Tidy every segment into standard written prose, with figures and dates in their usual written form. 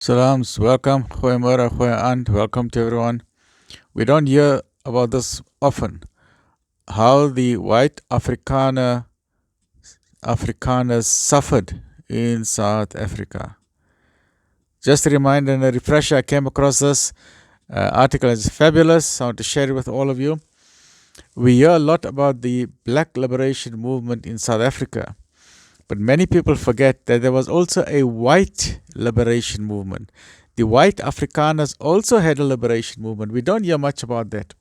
Salams, welcome. Goeiemorgen, goeieand. Welcome to everyone. We don't hear about this often. How the white Afrikaners suffered in South Africa. Just a reminder and a refresher, I came across this article. It's fabulous. I want to share it with all of you. We hear a lot about the Black Liberation Movement in South Africa. But many people forget that there was also a white liberation movement. The white Afrikaners also had a liberation movement. We don't hear much about that.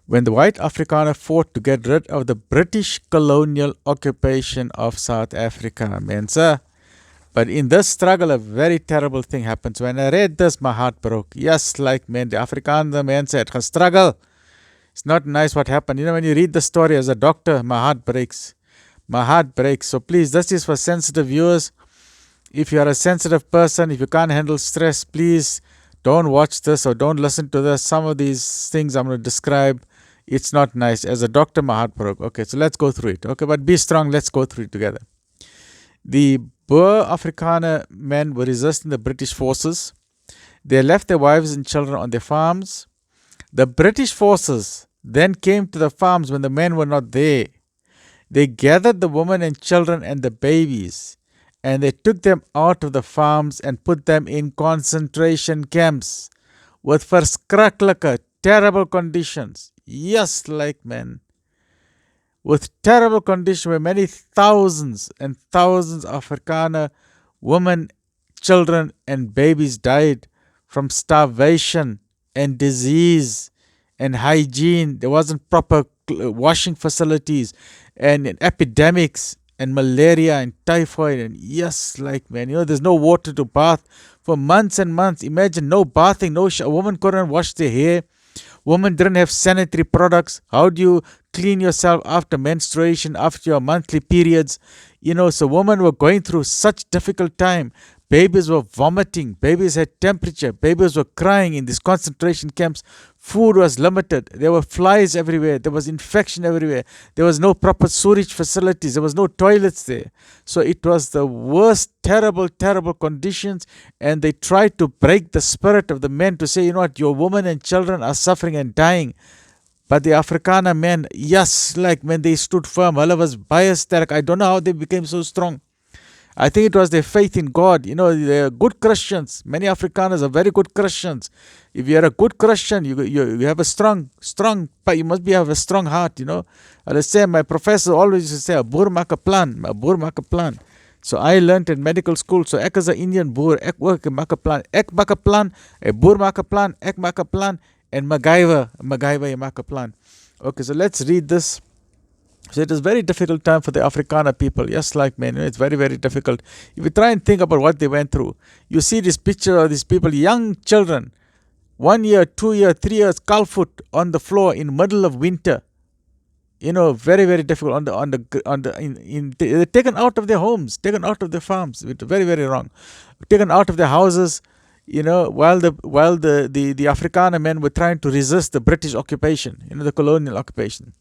When the white Afrikaner fought to get rid of the British colonial occupation of South Africa, mense. But in this struggle, a very terrible thing happens. When I read this, my heart broke. Yes, like men, the Afrikaner men said, struggle. It's not nice what happened. You know, when you read the story as a doctor, my heart breaks. My heart breaks. So please, this is for sensitive viewers. If you are a sensitive person, if you can't handle stress, please don't watch this or don't listen to this. Some of these things I'm going to describe, it's not nice. As a doctor, my heart broke. Okay, so let's go through it. Okay, but be strong. Let's go through it together. The Boer Afrikaner men were resisting the British forces. They left their wives and children on their farms. The British forces then came to the farms when the men were not there. They gathered the women and children and the babies, and they took them out of the farms and put them in concentration camps with verschrikkelijke, terrible conditions. Yes, like men. With terrible conditions where many thousands and thousands of Afrikaner women, children, and babies died from starvation and disease and hygiene. There wasn't proper washing facilities and epidemics and malaria and typhoid and yes, like man, there's no water to bath for months and months. Imagine no bathing, a woman couldn't wash their hair. Women didn't have sanitary products. How do you clean yourself after menstruation, after your monthly periods? So women were going through such difficult time. Babies were vomiting. Babies had temperature. Babies were crying in these concentration camps. Food was limited. There were flies everywhere. There was infection everywhere. There was no proper sewage facilities. There was no toilets there. So it was the worst, terrible, terrible conditions. And they tried to break the spirit of the men to say, your women and children are suffering and dying. But the Afrikaner men, yes, like when they stood firm, hulle was baie sterk. I don't know how they became so strong. I think it was their faith in God. They're good Christians. Many Afrikaners are very good Christians. If you're a good Christian, you have a strong, but you must have a strong heart, I say, my professor always used to say, a boer maak 'n plan, a boer maak 'n plan. So I learned in medical school, so ek is 'n Indian boer, ek ook maak 'n plan. Ek maak 'n plan, 'n boer maak 'n plan, ek maak 'n plan, and MacGyver, jy maak 'n plan. Okay, so let's read this. So it is very difficult time for the Afrikaner people. Yes, like men, it's very, very difficult. If you try and think about what they went through, you see this picture of these people, young children, 1 year, 2 year, 3 years, calfoot on the floor in middle of winter. Very, very difficult. They're taken out of their homes, taken out of their farms. Very, very wrong. Taken out of their houses. While the Afrikaner men were trying to resist the British occupation, the colonial occupation.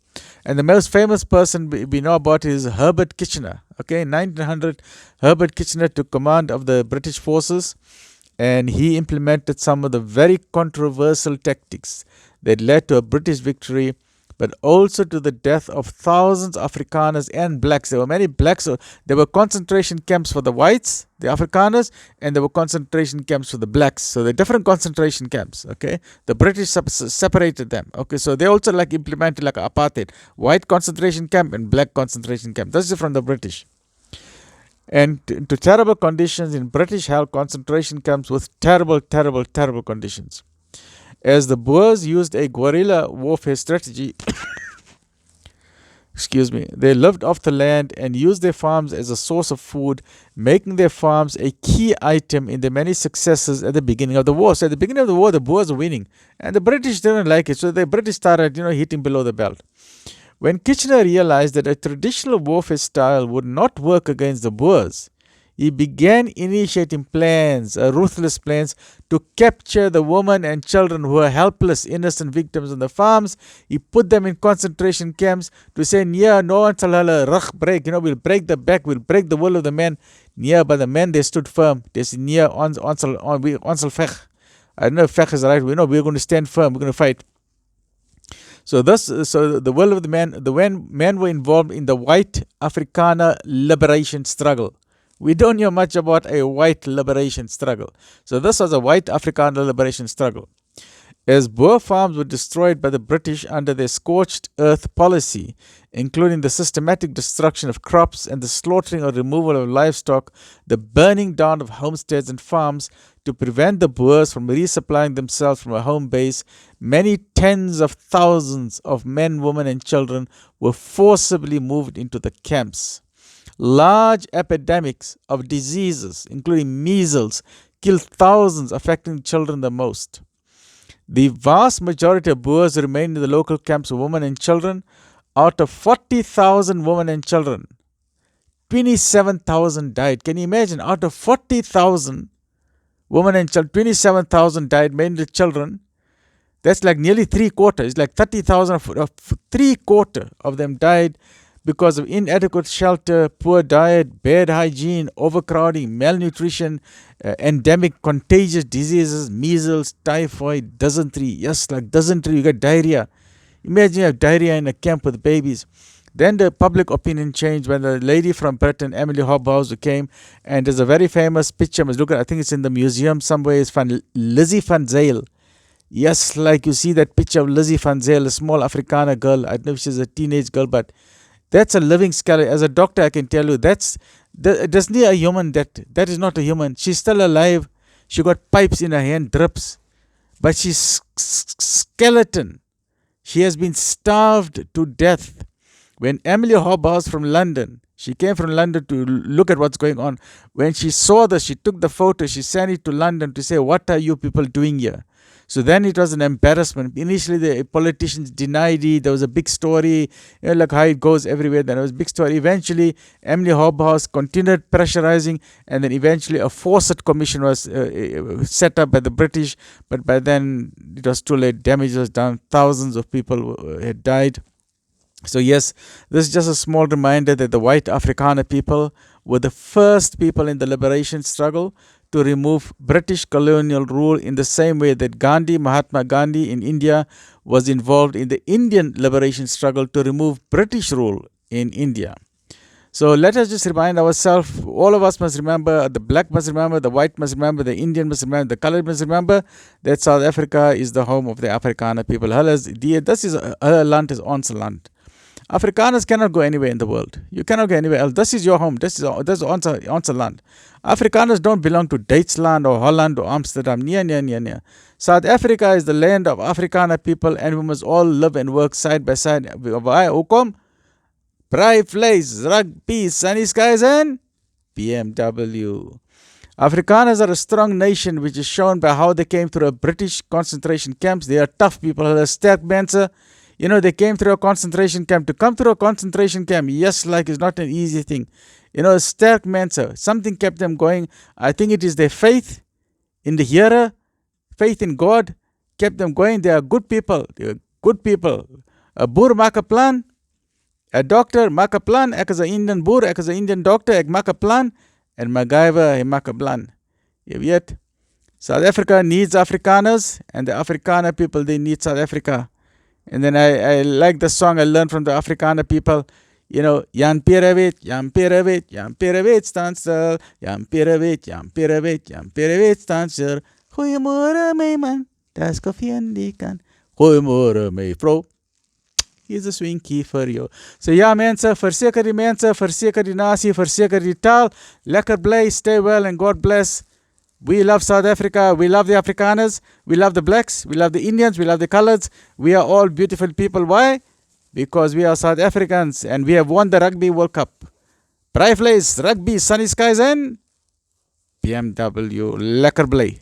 And the most famous person we know about is Herbert Kitchener. Okay, in 1900, Herbert Kitchener took command of the British forces, and he implemented some of the very controversial tactics that led to a British victory, but also to the death of thousands of Afrikaners and blacks. There were many blacks. There were concentration camps for the whites, the Afrikaners, and there were concentration camps for the blacks. So they're different concentration camps, okay? The British separated them, okay? So they also implemented apartheid. White concentration camp and black concentration camp. This is from the British. And to terrible conditions in British-held concentration camps with terrible, terrible, terrible conditions. As the Boers used a guerrilla warfare strategy, they lived off the land and used their farms as a source of food, making their farms a key item in the many successes at the beginning of the war. So at the beginning of the war, the Boers were winning, and the British didn't like it, so the British started, hitting below the belt. When Kitchener realized that a traditional warfare style would not work against the Boers, he began initiating plans, ruthless plans, to capture the women and children who were helpless, innocent victims on the farms. He put them in concentration camps to say, "Yeah, no one shall rug break. We'll break the back, we'll break the will of the men." Yeah, but the men, they stood firm. They said, "Yeah, on vech." I don't know if vech is right. We know we're going to stand firm. We're going to fight. So the will of the men were involved in the White Afrikaner liberation struggle. We don't know much about a white liberation struggle. So this was a White Afrikaner liberation struggle. As Boer farms were destroyed by the British under their scorched earth policy, including the systematic destruction of crops and the slaughtering or removal of livestock, the burning down of homesteads and farms to prevent the Boers from resupplying themselves from a home base, many tens of thousands of men, women and children were forcibly moved into the camps. Large epidemics of diseases, including measles, killed thousands, affecting children the most. The vast majority of Boers remained in the local camps of women and children. Out of 40,000 women and children, 27,000 died. Can you imagine? Out of 40,000 women and children, 27,000 died, mainly children. That's like nearly 3/4. It's like 30,000, 3/4 of them died because of inadequate shelter, poor diet, bad hygiene, overcrowding, malnutrition, endemic contagious diseases, measles, typhoid, dysentery. Yes, like dysentery, you get diarrhea. Imagine you have diarrhea in a camp with babies. Then the public opinion changed when the lady from Britain, Emily Hobhouse, came, and there's a very famous picture. Look at, I think it's in the museum somewhere. It's from Lizzie van Zyl. Yes, like you see that picture of Lizzie van Zyl, a small Afrikaner girl. I don't know if she's a teenage girl, but that's a living skeleton. As a doctor, I can tell you that's not a human. That is not a human. She's still alive. She got pipes in her hand, drips, but she's skeleton. She has been starved to death. When Emily Hobhouse from London, she came from London to look at what's going on. When she saw this, she took the photo, she sent it to London to say, "What are you people doing here?" So then it was an embarrassment. Initially, the politicians denied it. There was a big story, like how it goes everywhere. Then it was a big story. Eventually, Emily Hobhouse continued pressurizing, and then eventually a Fawcett commission was set up by the British. But by then, it was too late. Damage was done. Thousands of people had died. So yes, this is just a small reminder that the White Afrikaner people were the first people in the liberation struggle to remove British colonial rule, in the same way that Mahatma Gandhi in India was involved in the Indian liberation struggle to remove British rule in India. So let us just remind ourselves, all of us must remember, the black must remember, the white must remember, the Indian must remember, the colored must remember that South Africa is the home of the Afrikaner people. This is land is ons land. Afrikaners cannot go anywhere in the world. You cannot go anywhere else. This is your home. This is ons land. Afrikaners don't belong to Duitsland or Holland or Amsterdam. Nee. South Africa is the land of Afrikaner people, and we must all live and work side by side. Why? Hoekom? Braai vleis, rugby, sunny skies and BMW. Afrikaners are a strong nation, which is shown by how they came through a British concentration camps. They are tough people. They are sterk mense. They came through a concentration camp. To come through a concentration camp, yes, like it's not an easy thing. Sterk mense. Something kept them going. I think it is their faith in the Here, faith in God, kept them going. They are good people. A boer maak 'n plan. A doctor maak 'n plan. Ek is 'n Indian boer, ek is 'n Indian doctor, ek maak 'n plan. En MacGyver, hy maak 'n plan. Jy weet, South Africa needs Afrikaners, and the Afrikaner people, they need South Africa. And then I like the song I learned from the Afrikaner people. Jan Pierewit, staan stil. Jan Pierewit, staan stil. Goeiemôre my man, dis koffie in die kan. Goeiemôre my vrou. Here's a swinkie for you. So ja mense, verseker die mense, verseker die nasie, verseker die taal. Lekker bly, stay well and God bless. We love South Africa. We love the Afrikaners. We love the blacks. We love the Indians. We love the coloreds. We are all beautiful people. Why? Because we are South Africans and we have won the Rugby World Cup. Braai vleis, rugby, sunny skies and BMW. Lekker bly.